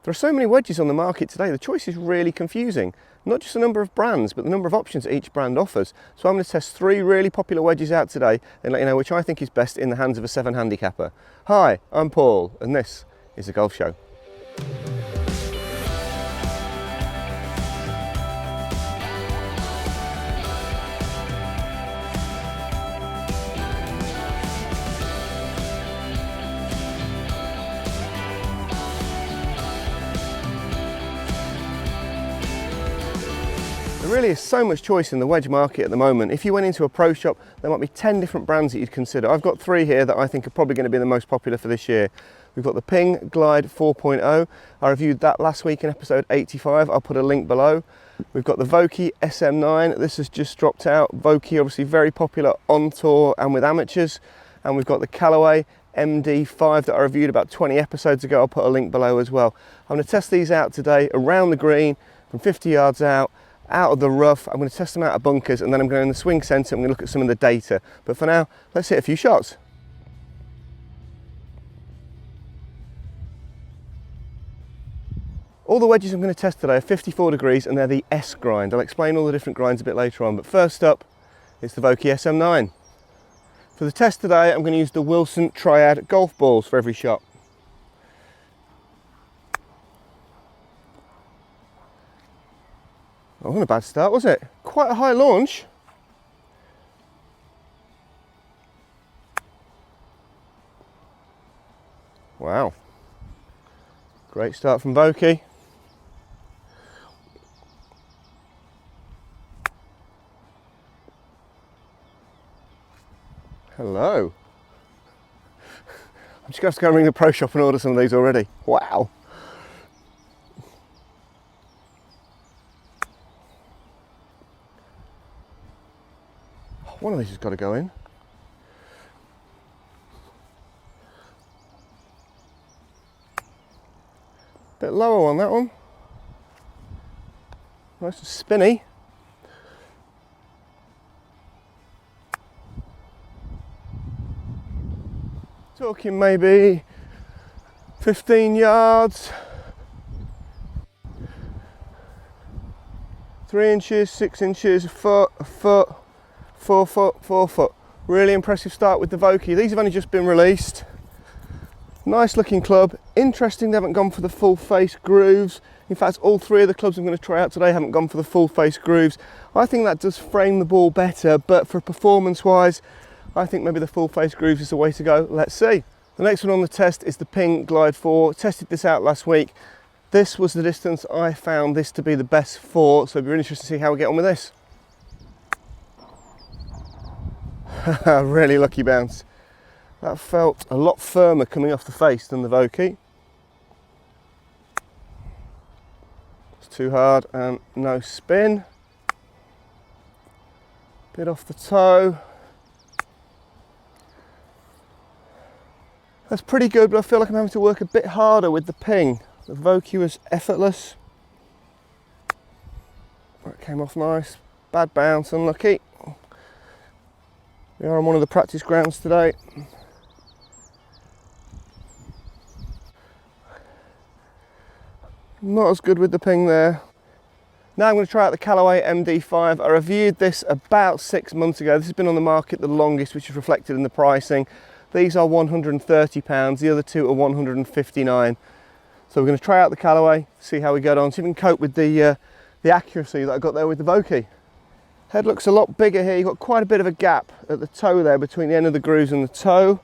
There are so many wedges on the market today, the choice is really confusing. Not just the number of brands, but the number of options that each brand offers. So I'm going to test 3 really popular wedges out today and let you know which I think is best in the hands of a 7 handicapper. Hi, I'm Paul, and this is The Golf Show. There really is so much choice in the wedge market at the moment. If you went into a pro shop, there might be 10 different brands that you'd consider. I've got 3 here that I think are probably going to be the most popular for this year. We've got the Ping Glide 4.0. I reviewed that last week in episode 85. I'll put a link below. We've got the VOKEY SM9. This has just dropped out. VOKEY obviously very popular on tour and with amateurs. And we've got the Callaway MD5 that I reviewed about 20 episodes ago. I'll put a link below as well. I'm going to test these out today around the green from 50 yards out of the rough. I'm going to test them out of bunkers, and then I'm going in the swing centre. I'm going to look at some of the data. But for now, let's hit a few shots. All the wedges I'm going to test today are 54 degrees, and they're the S grind. I'll explain all the different grinds a bit later on, but first up, it's the VOKEY SM9. For the test today, I'm going to use the Wilson Triad golf balls for every shot. Oh, wasn't a bad start, was it? Quite a high launch. Wow. Great start from VOKEY. Hello. I'm just going to have to go and ring the pro shop and order some of these already. Wow. One of these has got to go in. Bit lower on that one. Nice and spinny. Talking maybe 15 yards. 3 inches, 6 inches, a foot. 4 foot, 4 foot. Really impressive start with the VOKEY. These have only just been released. Nice looking club. Interesting they haven't gone for the full face grooves. In fact, all 3 of the clubs I'm going to try out today haven't gone for the full face grooves. I think that does frame the ball better, but for performance wise, I think maybe the full face grooves is the way to go. Let's see. The next one on the test is the Ping Glide 4. Tested this out last week. This was the distance I found this to be the best for, so it'll be really interesting to see how we get on with this. Really lucky bounce. That felt a lot firmer coming off the face than the VOKEY. It's too hard and no spin. Bit off the toe. That's pretty good, but I feel like I'm having to work a bit harder with the Ping. The VOKEY was effortless. That came off nice. Bad bounce, unlucky. We are on one of the practice grounds today. Not as good with the Ping there. Now I'm going to try out the Callaway MD5. I reviewed this about 6 months ago. This has been on the market the longest, which is reflected in the pricing. These are £130, the other 2 are £159. So we're going to try out the Callaway, see how we get on, see if we can cope with the accuracy that I got there with the VOKEY. Head looks a lot bigger here. You've got quite a bit of a gap at the toe there between the end of the grooves and the toe.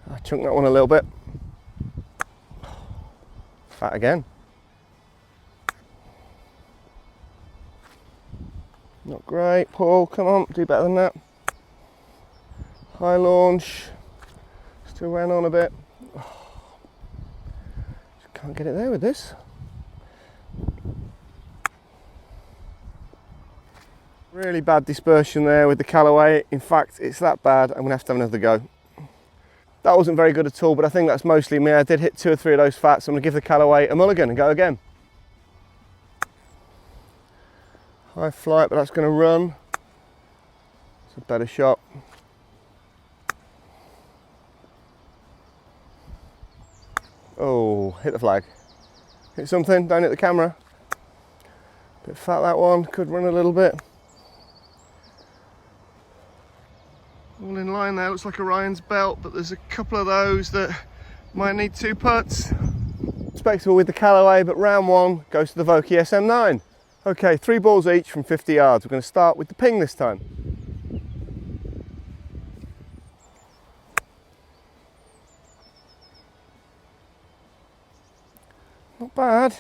I chunked that one a little bit. Fat again. Not great. Paul, come on, do better than that. High launch. Still ran on a bit. Just can't get it there with this. Really bad dispersion there with the Callaway. In fact, it's that bad, I'm going to have another go. That wasn't very good at all, but I think that's mostly me. I did hit 2 or 3 of those fats. I'm going to give the Callaway a mulligan and go again. High flight, but that's going to run. It's a better shot. Oh, hit the flag. Hit something, don't hit the camera. Bit fat that one, could run a little bit. All in line there, looks like Orion's belt, but there's a couple of those that might need 2 putts. Respectable with the Callaway, but round 1 goes to the VOKEY SM9. Okay, 3 balls each from 50 yards. We're going to start with the ping this time. Not bad.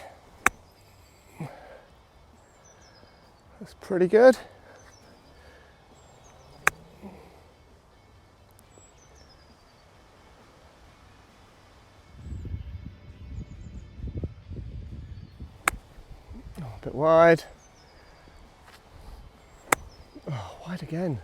That's pretty good. Oh, a bit wide. Oh, wide again.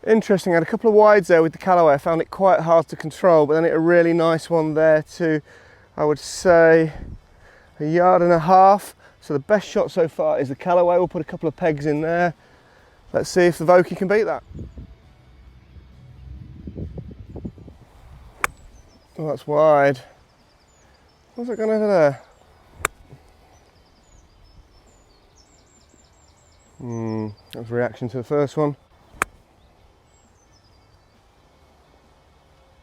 Interesting, I had a couple of wides there with the Callaway. I found it quite hard to control, but then hit a really nice one there to, I would say, 1.5 yards. So the best shot so far is the Callaway. We'll put a couple of pegs in there. Let's see if the VOKEY can beat that. Oh, that's wide. What's it gone over there? That was a reaction to the first one.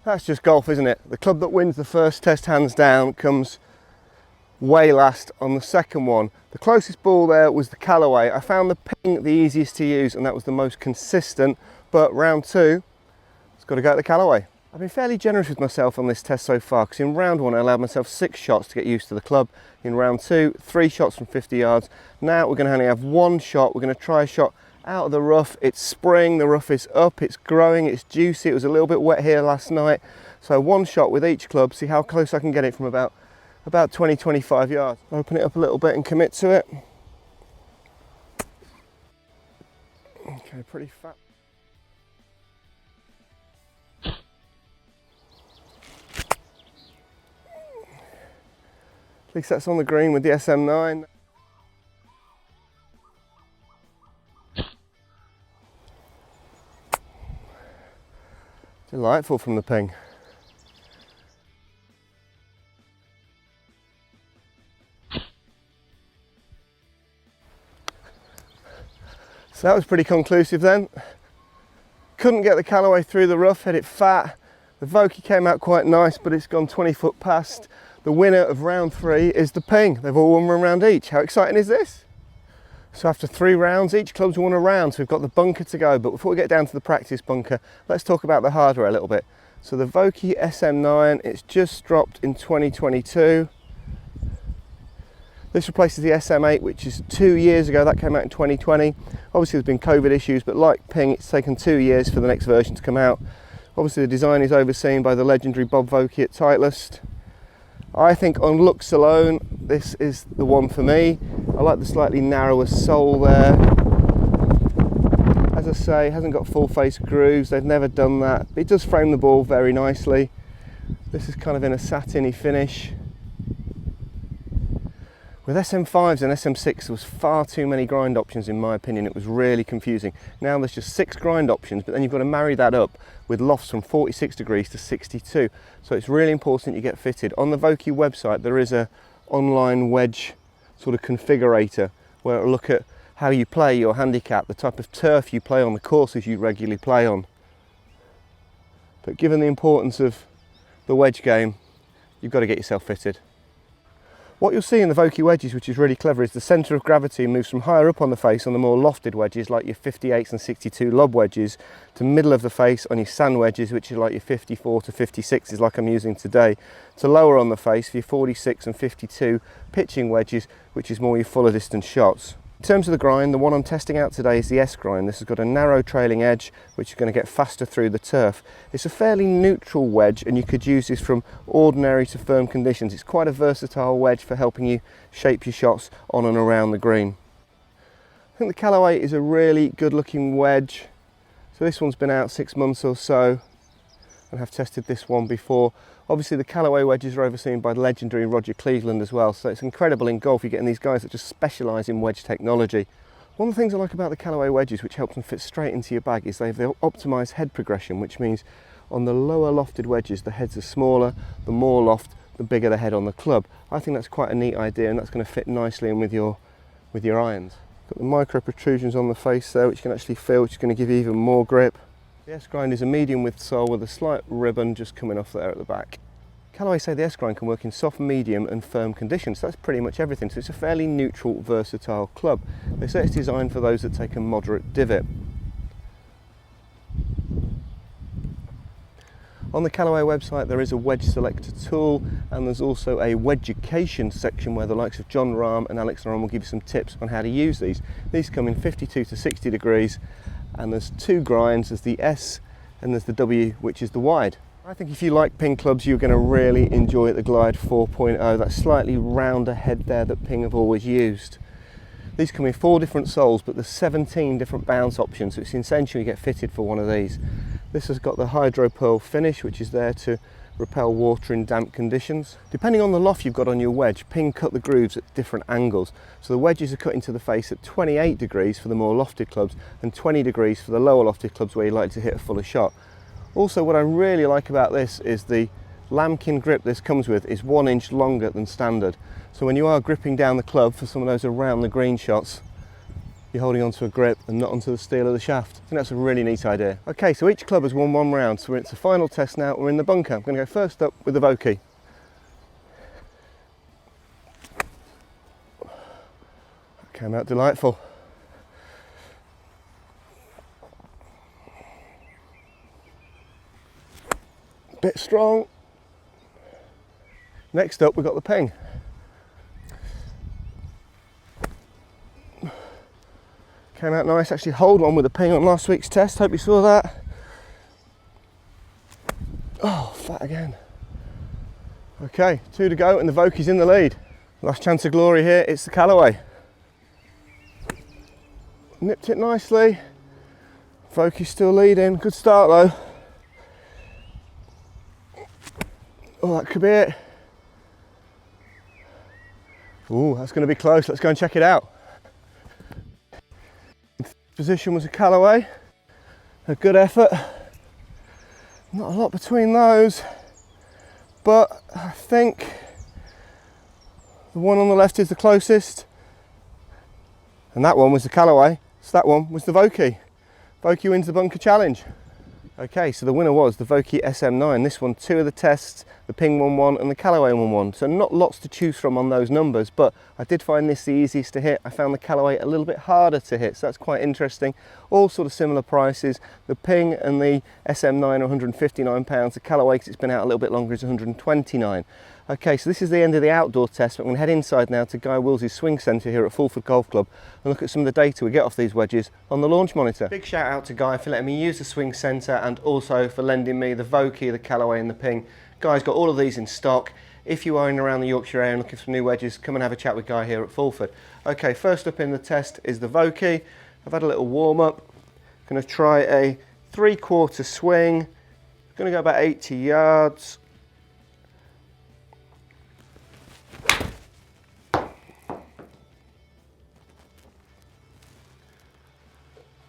That's just golf, isn't it? The club that wins the first test hands down comes way last on the second one. The closest ball there was the Callaway. I found the ping the easiest to use and that was the most consistent, but round 2, it's got to go to the Callaway. I've been fairly generous with myself on this test so far because in round 1 I allowed myself 6 shots to get used to the club. In round 2, 3 shots from 50 yards. Now we're going to only have 1 shot. We're going to try a shot out of the rough. It's spring, the rough is up, it's growing, it's juicy. It was a little bit wet here last night. So 1 shot with each club, see how close I can get it from about 20-25 yards. Open it up a little bit and commit to it. Okay, pretty fat. At least that's on the green with the SM9. Delightful from the ping. So that was pretty conclusive then. Couldn't get the Callaway through the rough, hit it fat. The VOKEY came out quite nice, but it's gone 20 foot past. The winner of round 3 is the ping. They've all won 1 round each. How exciting is this? So after 3 rounds, each club's won a round. So we've got the bunker to go. But before we get down to the practice bunker, let's talk about the hardware a little bit. So the VOKEY SM9, it's just dropped in 2022. This replaces the SM8, which is 2 years ago. That came out in 2020. Obviously there's been COVID issues, but like ping, it's taken 2 years for the next version to come out. Obviously the design is overseen by the legendary Bob Vokey at Titleist. I think on looks alone, this is the one for me. I like the slightly narrower sole there. As I say, it hasn't got full face grooves, they've never done that. It does frame the ball very nicely. This is kind of in a satiny finish. With SM5s and SM6 there was far too many grind options in my opinion. It was really confusing. Now there's just 6 grind options, but then you've got to marry that up with lofts from 46 degrees to 62. So it's really important you get fitted. On the VOKEY website there is a online wedge sort of configurator where it'll look at how you play your handicap, the type of turf you play on, the courses you regularly play on. But given the importance of the wedge game, you've got to get yourself fitted. What you'll see in the VOKEY wedges, which is really clever, is the centre of gravity moves from higher up on the face on the more lofted wedges like your 58s and 62 lob wedges to middle of the face on your sand wedges, which are like your 54 to 56s like I'm using today, to lower on the face for your 46 and 52 pitching wedges, which is more your fuller distance shots. In terms of the grind, the one I'm testing out today is the S grind. This has got a narrow trailing edge which is going to get faster through the turf. It's a fairly neutral wedge and you could use this from ordinary to firm conditions. It's quite a versatile wedge for helping you shape your shots on and around the green. I think the Callaway is a really good looking wedge. So this one's been out 6 months or so and have tested this one before. Obviously the Callaway wedges are overseen by the legendary Roger Cleveland as well, so it's incredible in golf you're getting these guys that just specialise in wedge technology. One of the things I like about the Callaway wedges, which helps them fit straight into your bag, is they've the optimised head progression, which means on the lower lofted wedges the heads are smaller, the more loft, the bigger the head on the club. I think that's quite a neat idea, and that's going to fit nicely in with your irons. Got the micro protrusions on the face there, which you can actually feel, which is going to give you even more grip. The S-grind is a medium width sole with a slight ribbon just coming off there at the back. Callaway say the S-grind can work in soft, medium and firm conditions, so that's pretty much everything, so it's a fairly neutral, versatile club. They say it's designed for those that take a moderate divot. On the Callaway website there is a wedge selector tool, and there's also a Wedgecation section where the likes of John Rahm and Alex Laurent will give you some tips on how to use these. These come in 52 to 60 degrees, and there's two grinds, there's the S and there's the W, which is the wide. I think if you like Ping clubs, you're going to really enjoy the Glide 4.0, that slightly rounder head there that Ping have always used. These come in 4 different soles, but there's 17 different bounce options, so it's essential you get fitted for one of these. This has got the hydro pearl finish, which is there to repel water in damp conditions. Depending on the loft you've got on your wedge, Ping cut the grooves at different angles. So the wedges are cut into the face at 28 degrees for the more lofted clubs and 20 degrees for the lower lofted clubs where you like to hit a fuller shot. Also, what I really like about this is the lambkin grip this comes with is 1 inch longer than standard. So when you are gripping down the club for some of those around the green shots, you're holding onto a grip and not onto the steel of the shaft. I think that's a really neat idea. Okay, so each club has won 1 round, so it's the final test now. We're in the bunker. I'm going to go first up with the VOKEY. That came out delightful. Bit strong. Next up we've got the Ping. Came out nice, actually hold on with the Ping on last week's test, hope you saw that. Oh, fat again. Okay, 2 to go and the VOKEY's in the lead. Last chance of glory here, it's the Callaway. Nipped it nicely. VOKEY's still leading, good start though. Oh, that could be it. Oh, that's going to be close. Let's go and check it out. Position was a Callaway. A good effort. Not a lot between those, but I think the one on the left is the closest. And that one was the Callaway. So that one was the VOKEY. VOKEY wins the bunker challenge. Okay, so the winner was the VOKEY SM9. This won 2 of the tests, the Ping won 1 and the Callaway won 1. So not lots to choose from on those numbers, but I did find this the easiest to hit. I found the Callaway a little bit harder to hit, so that's quite interesting. All sort of similar prices. The Ping and the SM9 are £159. The Callaway, because it's been out a little bit longer, is £129. Okay, so this is the end of the outdoor test, but I'm going to head inside now to Guy Wills's swing centre here at Fulford Golf Club and look at some of the data we get off these wedges on the launch monitor. Big shout out to Guy for letting me use the swing centre and also for lending me the VOKEY, the Callaway and the Ping. Guy's got all of these in stock. If you are in and around the Yorkshire area and looking for new wedges, come and have a chat with Guy here at Fulford. Okay, first up in the test is the VOKEY. I've had a little warm up. Going to try a 3/4 swing. Going to go about 80 yards.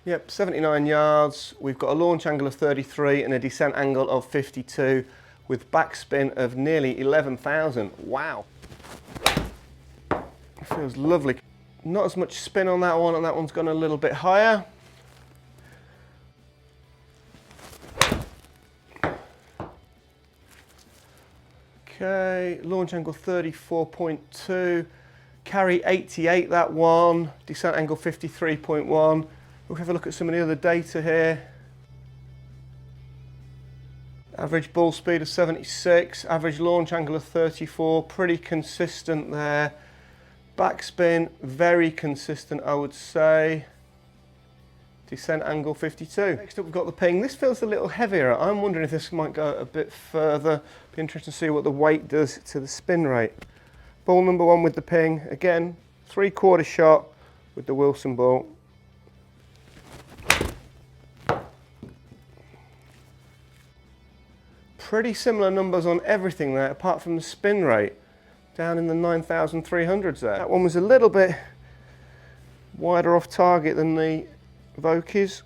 Yep, 79 yards. We've got a launch angle of 33 and a descent angle of 52 with backspin of nearly 11,000. Wow. Feels lovely. Not as much spin on that one, and that one's gone a little bit higher. Okay, launch angle 34.2, carry 88 that one, descent angle 53.1. We'll have a look at some of the other data here. Average ball speed of 76, average launch angle of 34, pretty consistent there. Backspin, very consistent I would say. Descent angle 52. Next up we've got the Ping. This feels a little heavier. I'm wondering if this might go a bit further. Be interesting to see what the weight does to the spin rate. Ball number 1 with the Ping. Again, 3/4 shot with the Wilson ball. Pretty similar numbers on everything there, apart from the spin rate, down in the 9,300s there. That one was a little bit wider off target than the Vokeys.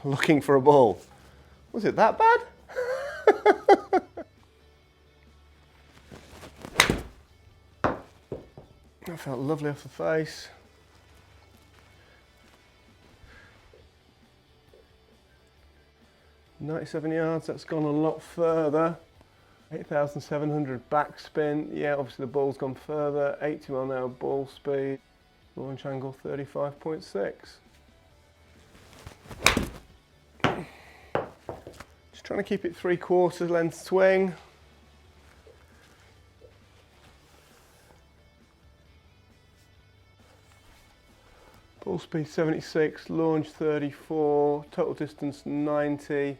Looking for a ball. Was it that bad? That felt lovely off the face. "97 yards, that's gone a lot further. 8,700 backspin. Yeah, obviously the ball's gone further. 80 mile an hour ball speed. Launch angle 35.6. Just trying to keep it 3/4 length swing. Ball speed 76, launch 34, total distance 90.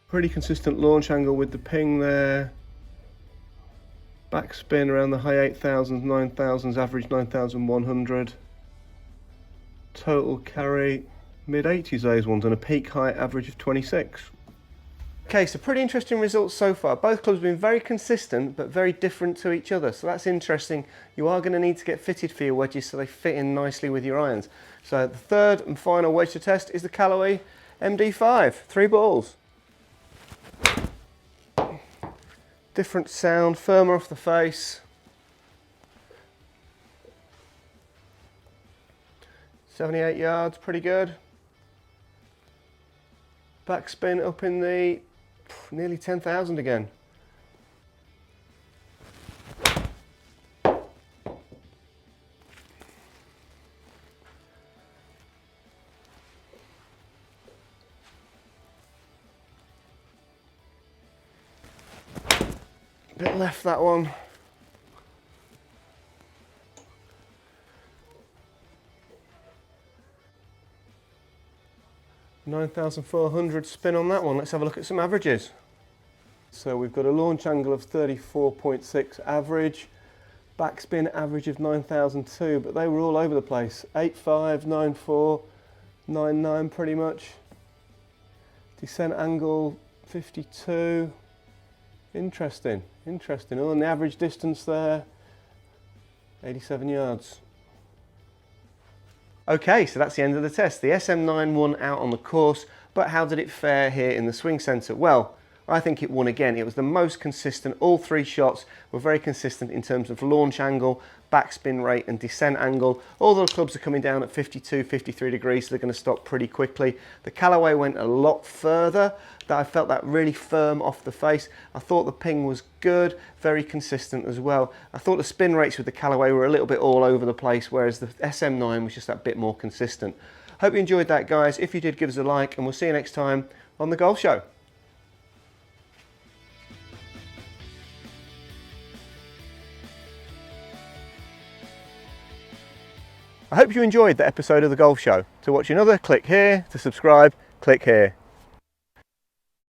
Pretty consistent launch angle with the ping there. Backspin around the high 8,000s, 9,000s, average 9,100. Total carry mid-80s those ones, and a peak height average of 26. Okay, so pretty interesting results so far. Both clubs have been very consistent but very different to each other, so that's interesting. You are going to need to get fitted for your wedges so they fit in nicely with your irons. So the third and final wedge to test is the Callaway MD5, 3 balls. Different sound, firmer off the face. 78 yards, pretty good. Backspin up in the nearly 10,000 again. Bit left that one. $9,400 spin on that one. Let's have a look at some averages. So we've got a launch angle of 34.6 average, backspin average of 9,002, but they were all over the place. 8.5, 9.4, 9.9 pretty much. Descent angle 52. Interesting, interesting. Oh, and the average distance there, 87 yards. Okay, so that's the end of the test. The SM9 won out on the course, but how did it fare here in the swing centre? Well, I think it won again. It was the most consistent. All 3 shots were very consistent in terms of launch angle, backspin rate and descent angle. All the clubs are coming down at 52, 53 degrees, so they're going to stop pretty quickly. The Callaway went a lot further. I felt that really firm off the face. I thought the ping was good, very consistent as well. I thought the spin rates with the Callaway were a little bit all over the place, whereas the SM9 was just that bit more consistent. Hope you enjoyed that, guys. If you did, give us a like, and we'll see you next time on The Golf Show. I hope you enjoyed that episode of The Golf Show. To watch another, click here. To subscribe, click here.